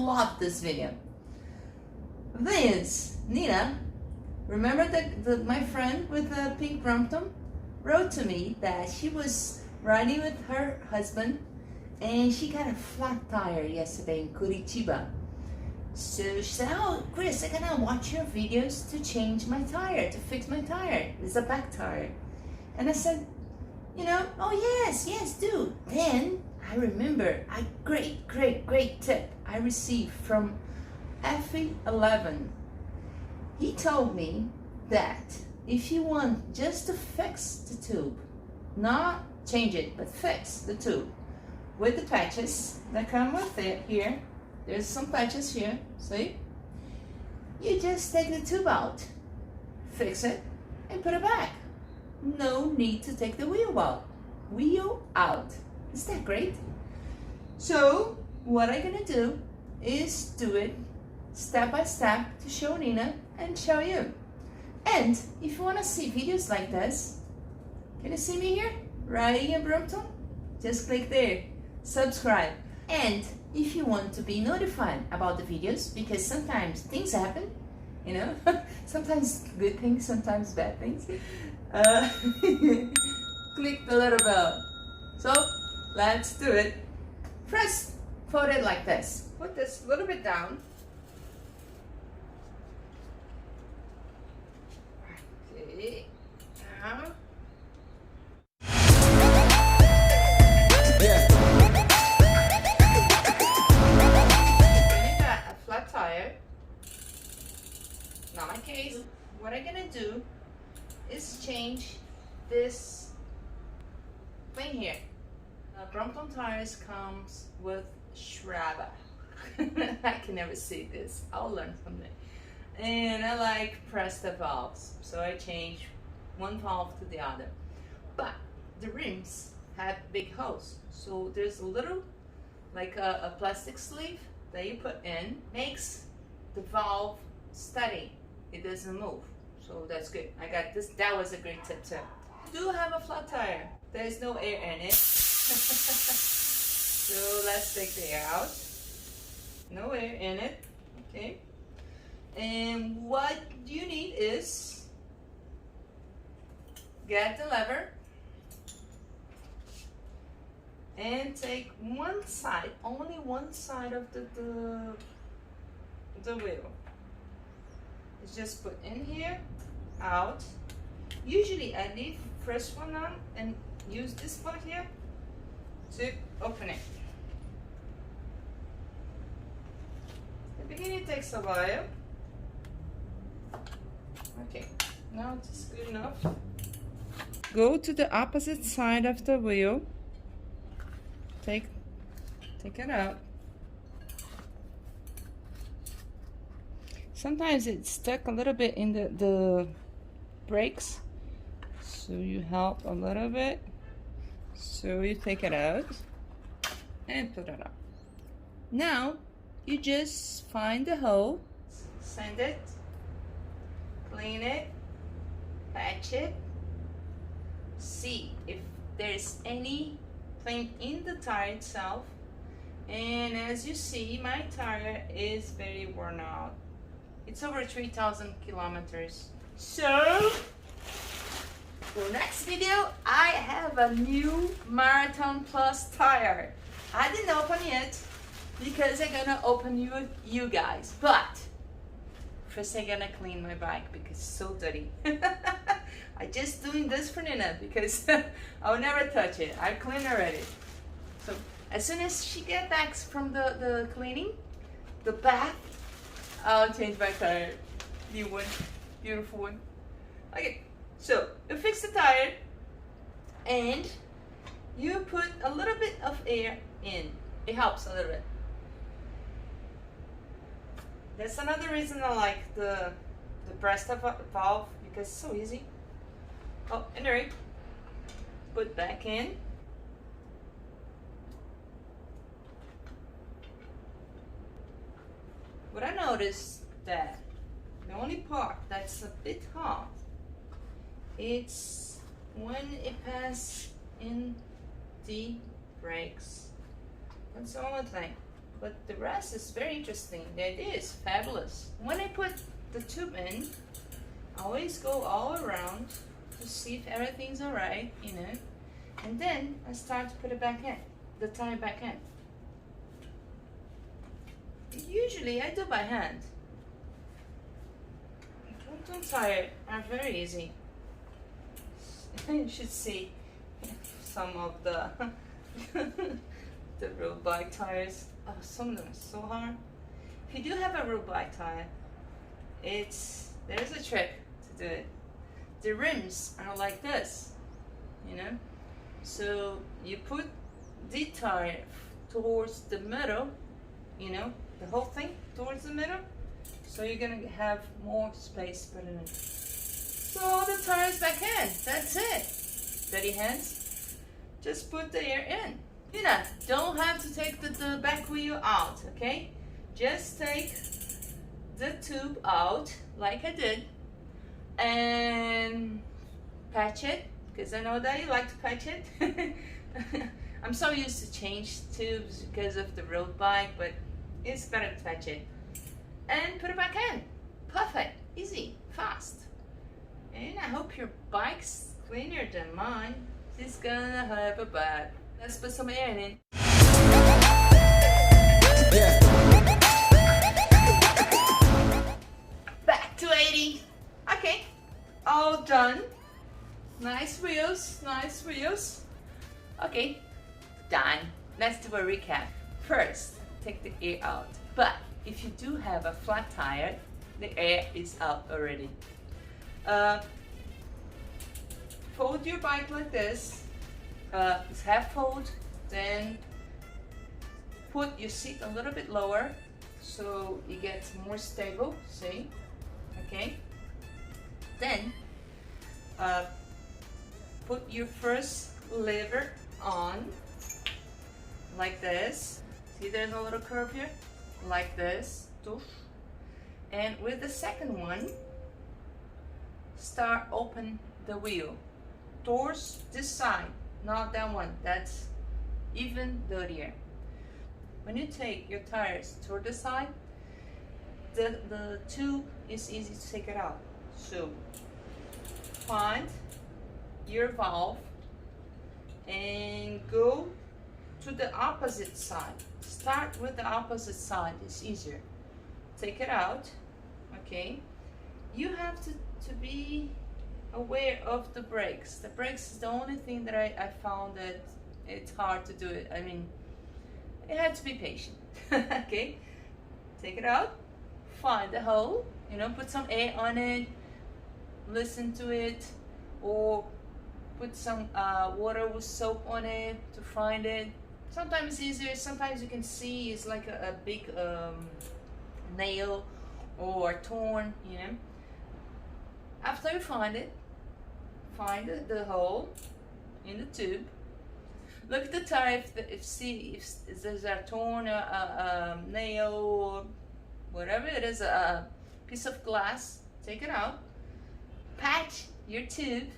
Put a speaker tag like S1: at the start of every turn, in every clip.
S1: love this video. This, Nina, remember that my friend with the pink Brompton wrote to me that she was riding with her husband and she got a flat tire yesterday in Curitiba. So she said, oh Chris, I'm gonna watch your videos to change my tire, to fix my tire. It's a back tire. And I said, you know, oh yes, do. Then I remember a great tip I received from Effyleven. He told me that if you want just to fix the tube, not change it, but fix the tube with the patches that come with it here, there's some patches here, see? You just take the tube out, fix it, and put it back. No need to take the wheel out. Is that great? So what I'm gonna do is do it step by step to show Nina and show you. And if you want to see videos like this, can you see me here? Riding in Brompton? Just click there, subscribe. And if you want to be notified about the videos, because sometimes things happen, you know, sometimes good things, sometimes bad things, click the little bell. So let's do it. First, fold it like this. Put this a little bit down. Okay, now. When you got a flat tire, not my case, what I'm gonna do is change this thing here. Brompton tires comes with Schraber. I can never see this. I'll learn someday. And I like press the valves, so I change one valve to the other. But the rims have big holes, so there's a little, like a plastic sleeve that you put in, makes the valve steady. It doesn't move, so that's good. I got this. That was a great tip too. You do have a flat tire. There's no air in it. So let's take the air out. No air in it. Okay. And what you need is get the lever and take one side, only one side of the wheel. It's just put in here, out. Usually I leave first one on and use this one here to open it. The beginning takes a while. Okay, now it's good enough. Go to the opposite side of the wheel. Take it out. Sometimes it's stuck a little bit in the brakes, so you help a little bit. So you take it out and put it up. Now you just find the hole, sand it, clean it, patch it, see if there's anything in the tire itself. And as you see, my tire is very worn out. It's over 3,000 kilometers. So for next video, I have a new Marathon Plus tire. I didn't open it because I'm gonna open you guys, but first I'm gonna clean my bike because it's so dirty. I just doing this for Nina because I'll never touch it. I cleaned already. So as soon as she gets back from the cleaning, the bath, I'll change my tire. New one, beautiful one. Okay, so you fix the tire and you put a little bit of air in. It helps a little bit. That's another reason I like the pressed valve, because it's so easy. Oh, and there, put back in. But I noticed that the only part that's a bit hard, it's when it passes in the brakes. That's the only thing. but the rest is very interesting. The idea is fabulous. When I put the tube in, I always go all around to see if everything's alright, you know, and then I start to put it back in, the tire back in. Usually I do by hand. Brompton tires are very easy. You should see some of the the road bike tires. Oh, some of them are so hard. If you do have a road bike tire, there's a trick to do it. The rims are like this, you know. So you put the tire towards the middle, you know, the whole thing towards the middle. So you're gonna have more space put in. So all the tires back in. That's it. Steady hands. Just put the air in. You know, don't have to take the back wheel out, okay? Just take the tube out like I did and patch it, because I know that you like to patch it. I'm so used to change tubes because of the road bike, but it's better to patch it. And put it back in. Perfect, easy, fast. And I hope your bike's cleaner than mine. It's gonna have a bad. Let's put some air in it. Back to 80. Okay, all done. Nice wheels, nice wheels. Okay, done. Let's do a recap. First, take the air out. But if you do have a flat tire, the air is out already. Fold your bike like this. It's half fold, then put your seat a little bit lower so it gets more stable, see? Okay. Then put your first lever on like this. See, there's a little curve here, like this. And with the second one, start open the wheel towards this side, not that one. That's even dirtier. When you take your tires toward the side, the tube is easy to take it out. So find your valve and go to the opposite side. Start with the opposite side, it's easier. Take it out, okay? You have to be aware of the brakes. The brakes is the only thing that I found that it's hard to do it. I mean, you have to be patient. Okay, take it out, find the hole, you know, put some air on it, listen to it, or put some water with soap on it to find it. Sometimes it's easier, sometimes you can see it's like a big nail or torn, you know. After you find it, find the hole in the tube. Look at the tire, if there's a torn nail or whatever it is, a piece of glass, take it out, patch your tube,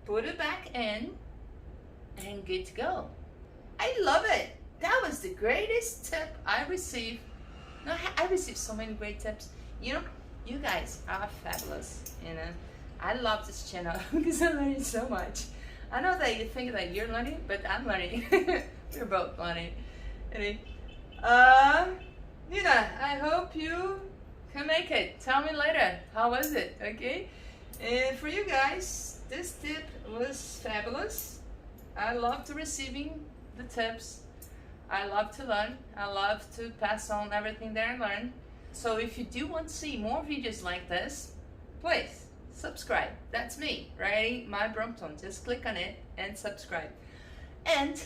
S1: put it back in, and good to go. I love it. That was the greatest tip I received. No, I received so many great tips. You know, you guys are fabulous, you know. I love this channel because I'm learning so much. I know that you think that you're learning, but I'm learning. We're both learning. Anyway, you know, I hope you can make it. Tell me later, how was it, okay? And for you guys, this tip was fabulous. I loved receiving the tips. I love to learn. I love to pass on everything that I learned. So if you do want to see more videos like this, please subscribe. That's me, right? My Brompton. Just click on it and subscribe. And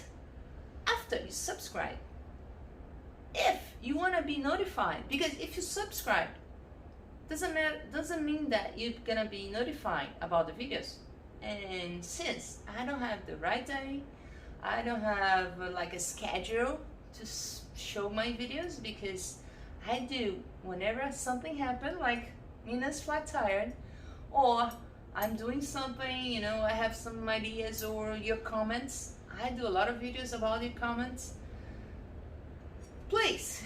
S1: after you subscribe, if you want to be notified, because if you subscribe, doesn't mean that you're gonna be notified about the videos. And since I don't have the right day, I don't have like a schedule to show my videos, because I do whenever something happens, like Nina's flat tire, or I'm doing something, you know, I have some ideas, or your comments. I do a lot of videos about your comments. please.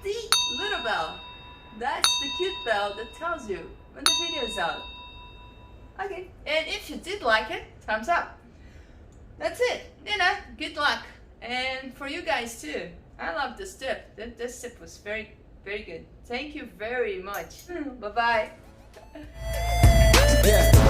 S1: The little bell. That's the cute bell that tells you when the video is out. Okay, and if you did like it, thumbs up. That's it. You know, good luck. And for you guys too. I love this tip. This tip was very, very good. Thank you very much. Bye-bye.
S2: Yeah.